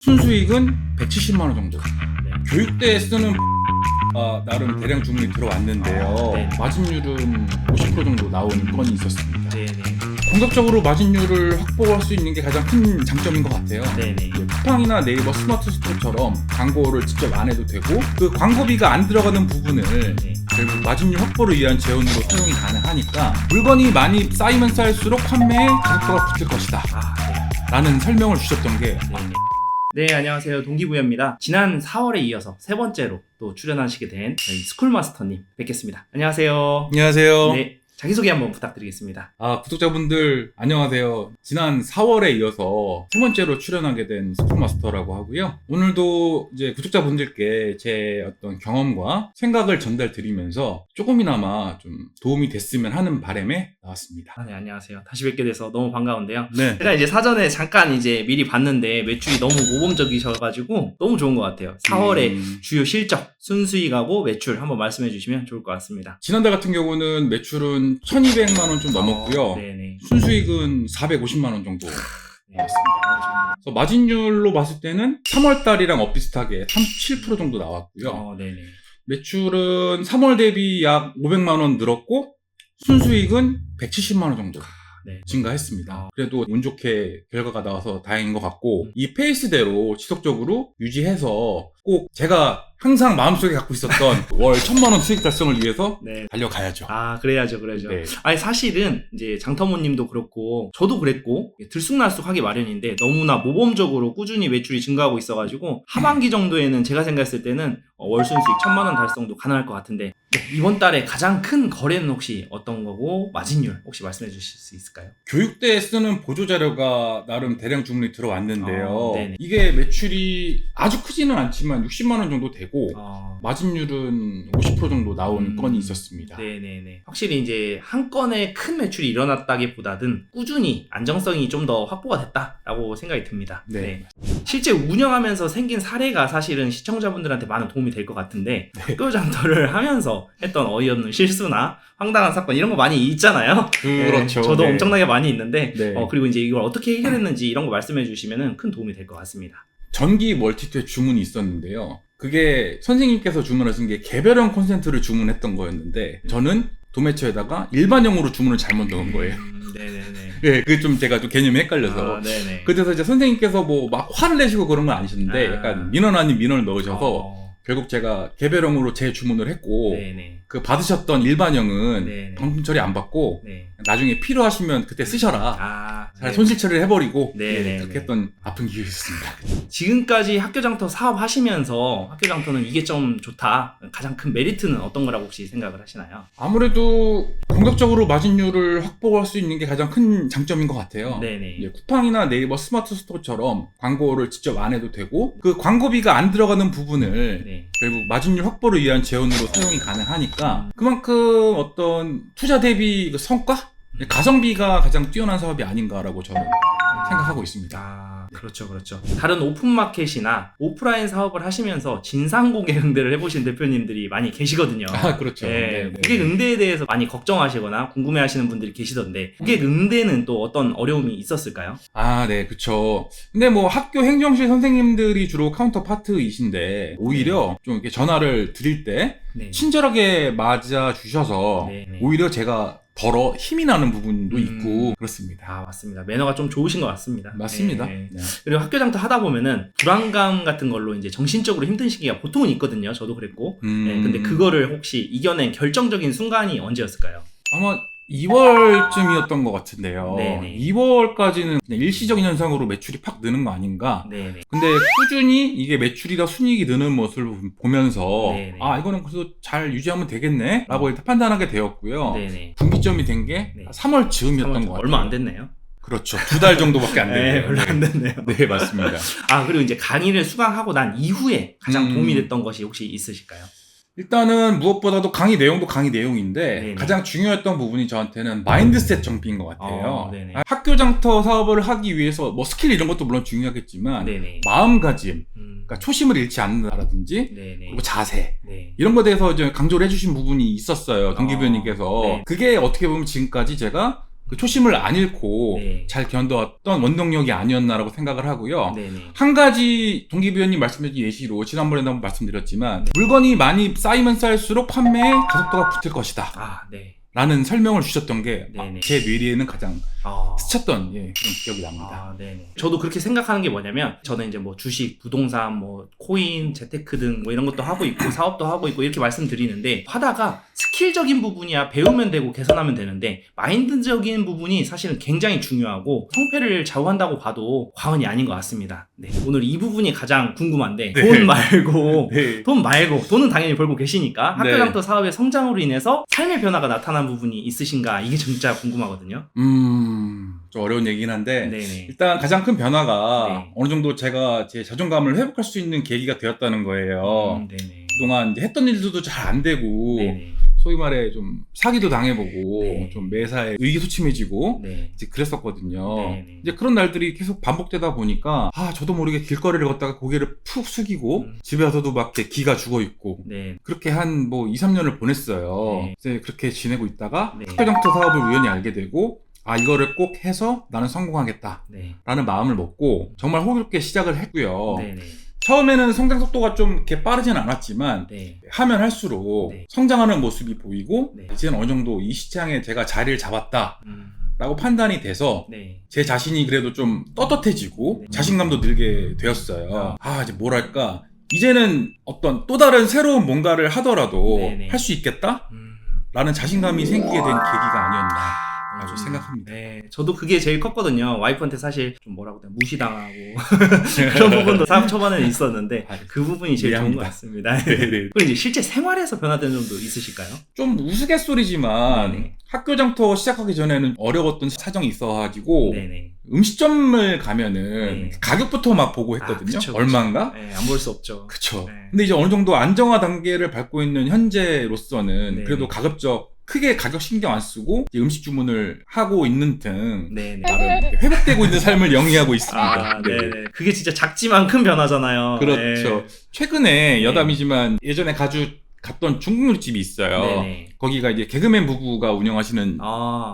순수익은 170만 원 정도. 네. 교육대에 쓰는 나름 대량 주문이 들어왔는데요. 네. 마진율은 50% 정도 나온 건이 있었습니다. 네네. 공격적으로 마진율을 확보할 수 있는 게 가장 큰 장점인 것 같아요. 네네. 쿠팡이나 네이버 스마트 스토어처럼 광고를 직접 안 해도 되고 그 광고비가 안 들어가는 부분을 네. 결국 마진율 확보를 위한 재원으로 사용이 가능하니까 물건이 많이 쌓이면 쌓일수록 판매에 가속도가 붙을 것이다 라는 설명을 주셨던 게 네네. 네, 안녕하세요. 동기부여입니다. 지난 4월에 이어서 세 번째로 또 출연하시게 된 저희 스쿨마스터님 뵙겠습니다. 안녕하세요. 안녕하세요. 네, 자기소개 한번 부탁드리겠습니다. 구독자분들 안녕하세요. 지난 4월에 이어서 세 번째로 출연하게 된 스쿨마스터라고 하고요. 오늘도 이제 구독자분들께 제 어떤 경험과 생각을 전달 드리면서 조금이나마 좀 도움이 됐으면 하는 바람에 나왔습니다. 네, 안녕하세요. 다시 뵙게 돼서 너무 반가운데요. 네. 제가 이제 사전에 잠깐 이제 미리 봤는데 매출이 너무 모범적이셔가지고 너무 좋은 것 같아요. 4월에 주요 실적, 순수익하고 매출 한번 말씀해 주시면 좋을 것 같습니다. 지난달 같은 경우는 매출은 1200만 원 좀 넘었고요. 네네. 순수익은 450만 원 정도. 네. 그래서 마진율로 봤을 때는 3월 달이랑 엇비슷하게 37% 정도 나왔고요. 네네. 매출은 3월 대비 약 500만 원 늘었고 순수익은 170만 원 정도 네. 증가했습니다. 그래도 운 좋게 결과가 나와서 다행인 것 같고 이 페이스대로 지속적으로 유지해서 꼭 제가 항상 마음속에 갖고 있었던 월 1000만 원 수익 달성을 위해서 네. 달려가야죠. 그래야죠. 네. 아니, 사실은, 이제, 장터모님도 그렇고, 저도 그랬고, 들쑥날쑥 하기 마련인데, 너무나 모범적으로 꾸준히 매출이 증가하고 있어가지고, 하반기 정도에는 제가 생각했을 때는, 월 순수익 1000만 원 달성도 가능할 것 같은데, 네, 이번 달에 가장 큰 거래는 혹시 어떤 거고, 마진율 혹시 말씀해 주실 수 있을까요? 교육대에 쓰는 보조자료가 나름 대량 주문이 들어왔는데요. 네네. 이게 매출이 아주 크지는 않지만 60만 원 정도 되고, 마진율은 50% 정도 나온 건이 있었습니다. 네네네. 확실히 이제 한 건에 큰 매출이 일어났다기보다는 꾸준히 안정성이 좀 더 확보가 됐다라고 생각이 듭니다. 네. 실제 운영하면서 생긴 사례가 사실은 시청자분들한테 많은 도움이 될 것 같은데 네. 학교 장터를 하면서 했던 어이없는 실수나 황당한 사건 이런 거 많이 있잖아요. 그렇죠. 네, 저도 네. 엄청나게 많이 있는데 네. 그리고 이제 이걸 어떻게 해결했는지 이런 거 말씀해 주시면 큰 도움이 될 것 같습니다. 전기 멀티탭 주문이 있었는데요. 그게 선생님께서 주문하신 게 개별형 콘센트를 주문했던 거였는데 저는 도매처에다가 일반형으로 주문을 잘못 넣은 거예요. 네네네. 예, 그게 좀 제가 좀 개념이 헷갈려서. 네네. 그래서 이제 선생님께서 뭐 막 화를 내시고 그런 건 아니셨는데 약간 민원 아닌 민원을 넣으셔서 결국 제가 개별형으로 재주문을 했고 네네. 그 받으셨던 일반형은 네네. 방품 처리 안 받고 네. 나중에 필요하시면 그때 쓰셔라. 잘 네. 손실 처리를 해버리고 네네. 그렇게 했던 아픈 기억이 있었습니다. 지금까지 학교장터 사업하시면서 학교장터는 이게 좀 좋다. 가장 큰 메리트는 어떤 거라고 혹시 생각을 하시나요? 아무래도 공격적으로 마진율을 확보할 수 있는 게 가장 큰 장점인 것 같아요. 네네. 이제 쿠팡이나 네이버 스마트 스토어처럼 광고를 직접 안 해도 되고 그 광고비가 안 들어가는 부분을 네. 결국 마진율 확보를 위한 재원으로 사용이 가능하니까 그만큼 어떤 투자 대비 그 성과? 가성비가 가장 뛰어난 사업이 아닌가라고 저는 생각하고 있습니다. 그렇죠. 다른 오픈마켓이나 오프라인 사업을 하시면서 진상 고객 응대를 해보신 대표님들이 많이 계시거든요. 그렇죠. 네, 고객 응대에 대해서 많이 걱정하시거나 궁금해하시는 분들이 계시던데 고객 응대는 또 어떤 어려움이 있었을까요? 네, 그쵸. 근데 뭐 학교 행정실 선생님들이 주로 카운터 파트이신데 오히려 좀 이렇게 전화를 드릴 때 네. 친절하게 맞아 주셔서 네. 오히려 제가 덜어 힘이 나는 부분도 있고 그렇습니다. 맞습니다. 매너가 좀 좋으신 것 같습니다. 맞습니다. 네. 그리고 학교장터 하다 보면은 불안감 같은 걸로 이제 정신적으로 힘든 시기가 보통은 있거든요. 저도 그랬고. 네, 근데 그거를 혹시 이겨낸 결정적인 순간이 언제였을까요? 아마 2월쯤이었던 것 같은데요. 네네. 2월까지는 그냥 일시적인 현상으로 매출이 팍 느는 거 아닌가. 네네. 근데 꾸준히 이게 매출이나 순이익이 느는 모습을 보면서 네네. 이거는 그래도 잘 유지하면 되겠네 라고 일단 판단하게 되었고요. 네네. 분기점이 된 게 3월 즈음이었던 것 같아요. 얼마 안 됐네요. 그렇죠. 2달 정도밖에 안 됐네요. 네, 별로 안 됐네요. 네, 맞습니다. 그리고 이제 강의를 수강하고 난 이후에 가장 도움이 됐던 것이 혹시 있으실까요? 일단은 무엇보다도 강의 내용도 강의 내용인데 네네. 가장 중요했던 부분이 저한테는 마인드셋 정비인 것 같아요. 네네. 학교 장터 사업을 하기 위해서 뭐 스킬 이런 것도 물론 중요하겠지만 네네. 마음가짐, 그러니까 초심을 잃지 않는다라든지 네네. 그리고 자세 네. 이런 것에 대해서 이제 강조를 해주신 부분이 있었어요. 동기부여님께서. 네. 그게 어떻게 보면 지금까지 제가 그 초심을 안 잃고 네. 잘 견뎌왔던 원동력이 아니었나라고 생각을 하고요. 네네. 한 가지 동기부여님 말씀해주신 예시로 지난번에도 한번 말씀드렸지만 물건이 많이 쌓이면 쌓일수록 판매에 가속도가 붙을 것이다 아, 네. 라는 설명을 주셨던 게 네네. 제 뇌리에는 가장 아. 스쳤던 그런 기억이 납니다. 아, 네네. 저도 그렇게 생각하는 게 뭐냐면, 저는 이제 뭐 주식, 부동산, 뭐 코인, 재테크 등 뭐 이런 것도 하고 있고, 사업도 하고 있고, 이렇게 말씀드리는데, 하다가 스킬적인 부분이야 배우면 되고 개선하면 되는데, 마인드적인 부분이 사실은 굉장히 중요하고, 성패를 좌우한다고 봐도 과언이 아닌 것 같습니다. 네. 오늘 이 부분이 가장 궁금한데, 네. 돈 말고, 네. 돈은 당연히 벌고 계시니까, 네. 학교장터 사업의 성장으로 인해서 삶의 변화가 나타난 부분이 있으신가? 이게 진짜 궁금하거든요. 좀 어려운 얘기긴 한데 네네. 일단 가장 큰 변화가 네. 어느 정도 제가 제 자존감을 회복할 수 있는 계기가 되었다는 거예요. 네네. 그동안 이제 했던 일들도 잘 안 되고 네네. 소위 말해 좀 사기도 당해보고 네. 좀 매사에 의기소침해지고 네. 이제 그랬었거든요. 네네. 이제 그런 날들이 계속 반복되다 보니까 저도 모르게 길거리를 걷다가 고개를 푹 숙이고 집에 와서도 막 이렇게 기가 죽어 있고 네. 그렇게 한 뭐 2, 3년을 보냈어요. 네. 이제 그렇게 지내고 있다가 네. 학교장터 사업을 우연히 알게 되고 이거를 꼭 해서 나는 성공하겠다 네. 라는 마음을 먹고 정말 호기롭게 시작을 했고요. 네네. 처음에는 성장 속도가 좀 이렇게 빠르진 않았지만 네. 하면 할수록 네. 성장하는 모습이 보이고 네. 이제는 어느 정도 이 시장에 제가 자리를 잡았다 음. 라고 판단이 돼서 네. 제 자신이 그래도 좀 떳떳해지고 네. 자신감도 늘게 되었어요. 이제 뭐랄까 이제는 어떤 또 다른 새로운 뭔가를 하더라도 네네. 할 수 있겠다 음. 라는 자신감이 생기게 된 계기가 아니었나 라고 생각합니다. 네, 저도 그게 제일 컸거든요. 와이프한테 사실 좀 뭐라고 해야 무시당하고 그런 부분도 사업 초반에는 있었는데 그 부분이 제일 좋은 것 미안합니다. 같습니다. 네네. 그리고 이제 실제 생활에서 변화된 점도 있으실까요? 좀 우스갯소리지만 네네. 학교장터 시작하기 전에는 어려웠던 사정이 있어가지고 네네. 음식점을 가면은 네. 가격부터 막 보고 했거든요. 그쵸. 얼마인가? 네, 안 볼 수 없죠. 그쵸. 네. 근데 이제 어느 정도 안정화 단계를 밟고 있는 현재로서는 네. 그래도 가급적 크게 가격 신경 안 쓰고 이제 음식 주문을 하고 있는 등 네네. 나름 이렇게 회복되고 있는 삶을 영위하고 있습니다. 네네. 그게 진짜 작지만 큰 변화잖아요. 그렇죠. 네. 최근에 여담이지만 예전에 갔던 중국 요리집이 있어요. 네네. 거기가 이제 개그맨 부부가 운영하시는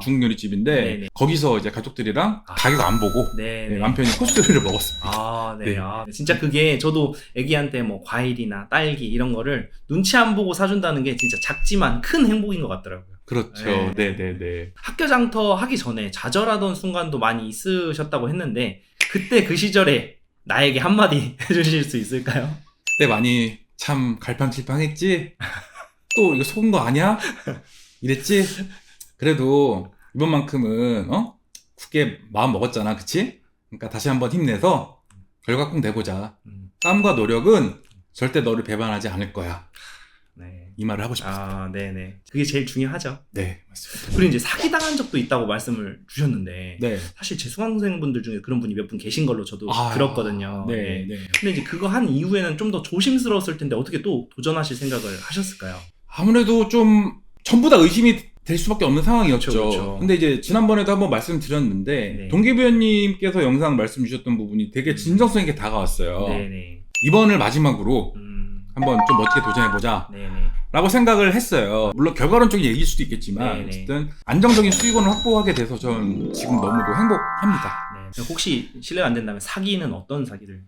중국 요리집인데 네네. 거기서 이제 가족들이랑 가격 안 보고 네네. 남편이 코스를 먹었습니다. 네. 네. 진짜 그게 저도 애기한테 뭐 과일이나 딸기 이런 거를 눈치 안 보고 사준다는 게 진짜 작지만 큰 행복인 것 같더라고요. 그렇죠. 네. 네네네. 학교장터 하기 전에 좌절하던 순간도 많이 있으셨다고 했는데 그때 그 시절에 나에게 한마디 해주실 수 있을까요? 그때 많이 참 갈팡질팡했지? 또 이거 속은 거 아니야? 이랬지? 그래도 이번만큼은 굳게 마음 먹었잖아, 그치? 그러니까 다시 한번 힘내서 결과 꼭 내보자. 땀과 노력은 절대 너를 배반하지 않을 거야. 네. 이 말을 하고 싶었어요. 네네. 그게 제일 중요하죠. 네, 맞습니다. 그리고 이제 사기당한 적도 있다고 말씀을 주셨는데 네. 사실 제 수강생분들 중에 그런 분이 몇 분 계신 걸로 저도 들었거든요. 네. 근데 이제 그거 한 이후에는 좀 더 조심스러웠을 텐데 어떻게 또 도전하실 생각을 하셨을까요? 아무래도 좀 전부 다 의심이 될 수밖에 없는 상황이었죠. 그렇죠. 근데 이제 지난번에도 한번 말씀드렸는데 네. 동기부여님께서 영상 말씀 주셨던 부분이 되게 진정성 있게 다가왔어요. 네네. 이번을 마지막으로 한번 좀 멋지게 도전해보자 네네. 라고 생각을 했어요. 물론 결과론적인 얘기일 수도 있겠지만 네네. 어쨌든 안정적인 수익원을 확보하게 돼서 전 지금 너무도 행복합니다. 네. 혹시 실례가 안 된다면 사기는 어떤 사기를?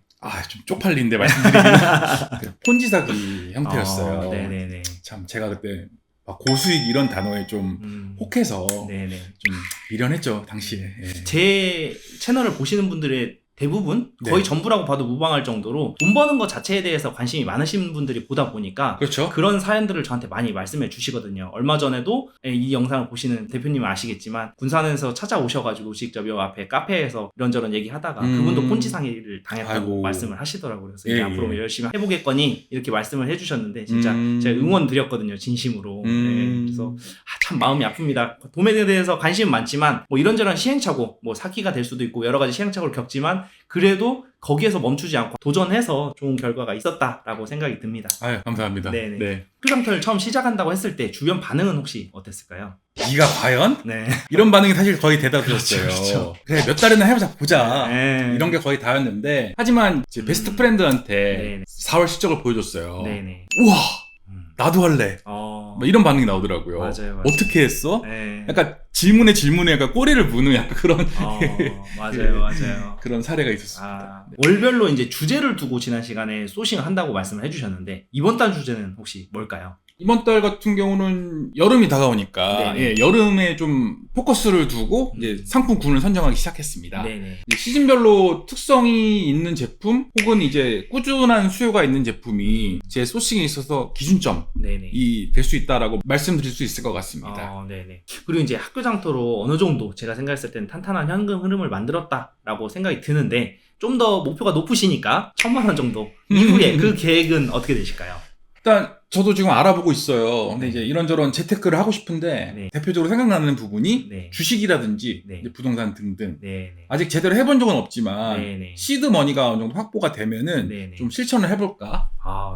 좀 쪽팔린데 말씀드리기는 폰지 사기 형태였어요. 네네네. 참 제가 그때 막 고수익 이런 단어에 좀 혹해서 네네. 좀 미련했죠 당시에. 예. 제 채널을 보시는 분들의 대부분 거의 네. 전부라고 봐도 무방할 정도로 돈 버는 것 자체에 대해서 관심이 많으신 분들이 보다 보니까 그렇죠. 그런 사연들을 저한테 많이 말씀해 주시거든요. 얼마 전에도 이 영상을 보시는 대표님은 아시겠지만 군산에서 찾아오셔가지고 직접 요 앞에 카페에서 이런저런 얘기하다가 그분도 폰지 상의를 당했다고 아이고. 말씀을 하시더라고요. 그래서 예, 이제 앞으로 예. 열심히 해보겠거니 이렇게 말씀을 해주셨는데 진짜 제가 응원 드렸거든요. 진심으로. 네, 그래서 참 마음이 아픕니다. 도매에 대해서 관심은 많지만 뭐 이런저런 시행착오 뭐 사기가 될 수도 있고 여러 가지 시행착오를 겪지만 그래도 거기에서 멈추지 않고 도전해서 좋은 결과가 있었다라고 생각이 듭니다. 아유, 감사합니다. 네네. 네. 학교장터를 처음 시작한다고 했을 때 주변 반응은 혹시 어땠을까요? 네가 과연? 네. 이런 반응이 사실 거의 대다수였어요. 그렇죠. 그래 몇 달이나 해보자 보자. 네. 이런 게 거의 다였는데 하지만 제 베스트 프렌드한테 네네. 4월 실적을 보여줬어요. 네네. 우와 나도 할래. 막 이런 반응이 나오더라고요. 맞아요. 어떻게 했어? 네. 약간 질문에 약간 꼬리를 무는 약간 그런 맞아요. 그런 사례가 있었습니다. 아, 월별로 이제 주제를 두고 지난 시간에 소싱을 한다고 말씀을 해주셨는데 이번 달 주제는 혹시 뭘까요? 이번 달 같은 경우는 여름이 다가오니까 네네. 예, 여름에 좀 포커스를 두고 이제 상품군을 선정하기 시작했습니다. 네네. 이제 시즌별로 특성이 있는 제품 혹은 이제 꾸준한 수요가 있는 제품이 제 소싱에 있어서 기준점이 네네. 될 수 있다라고 말씀드릴 수 있을 것 같습니다. 네네. 그리고 이제 학교 장터로 어느 정도 제가 생각했을 때는 탄탄한 현금 흐름을 만들었다라고 생각이 드는데 좀 더 목표가 높으시니까 1,000만 원 정도 이후에 그 계획은 어떻게 되실까요? 일단 저도 지금 알아보고 있어요. 근데 네. 이제 이런저런 재테크를 하고 싶은데 네. 대표적으로 생각나는 부분이 네. 주식이라든지 네. 이제 부동산 등등. 네네. 아직 제대로 해본 적은 없지만 네네. 시드 머니가 어느 정도 확보가 되면은 네네. 좀 실천을 해볼까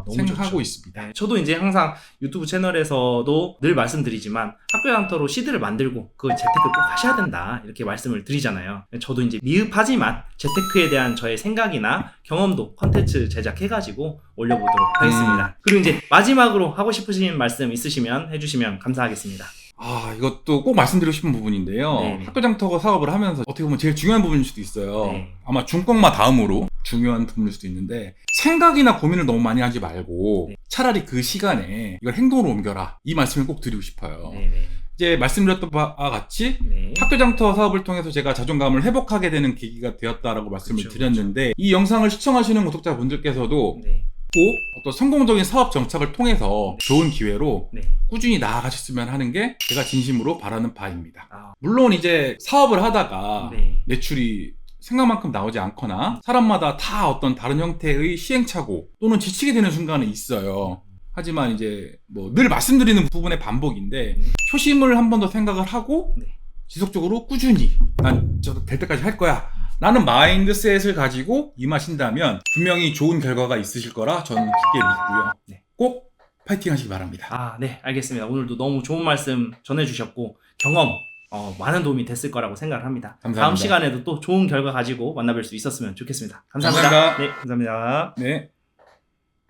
너무 생각하고 좋죠. 있습니다. 네, 저도 이제 항상 유튜브 채널에서도 늘 말씀드리지만 학교 장터로 시드를 만들고 그 재테크를 꼭 하셔야 된다 이렇게 말씀을 드리잖아요. 저도 이제 미흡하지만 재테크에 대한 저의 생각이나 경험도 컨텐츠 제작해가지고 올려보도록 하겠습니다. 그리고 이제 마지막으로 하고 싶으신 말씀 있으시면 해주시면 감사하겠습니다. 이것도 꼭 말씀드리고 싶은 부분인데요. 네네. 학교 장터 사업을 하면서 어떻게 보면 제일 중요한 부분일 수도 있어요. 네. 아마 중꺾마 다음으로 중요한 부분일 수도 있는데 생각이나 고민을 너무 많이 하지 말고 네. 차라리 그 시간에 이걸 행동으로 옮겨라. 이 말씀을 꼭 드리고 싶어요. 네네. 이제 말씀드렸던 바와 같이 네. 학교 장터 사업을 통해서 제가 자존감을 회복하게 되는 계기가 되었다라고 말씀을 그쵸, 드렸는데 이 영상을 시청하시는 구독자분들께서도 네. 꼭 어떤 성공적인 사업 정착을 통해서 좋은 기회로 네. 꾸준히 나아가셨으면 하는 게 제가 진심으로 바라는 바입니다. 아, 물론 이제 사업을 하다가 네. 매출이 생각만큼 나오지 않거나 사람마다 다 어떤 다른 형태의 시행착오 또는 지치게 되는 순간은 있어요. 하지만 이제 뭐 늘 말씀드리는 부분의 반복인데 초심을 한 번 더 생각을 하고 네. 지속적으로 꾸준히 난 저도 될 때까지 할 거야 라는 마인드셋을 가지고 임하신다면 분명히 좋은 결과가 있으실 거라 저는 깊게 믿고요. 네. 꼭 파이팅 하시기 바랍니다. 네, 알겠습니다. 오늘도 너무 좋은 말씀 전해주셨고 경험 많은 도움이 됐을 거라고 생각을 합니다. 감사합니다. 다음 시간에도 또 좋은 결과 가지고 만나뵐 수 있었으면 좋겠습니다. 감사합니다. 감사합니다. 네, 감사합니다. 네.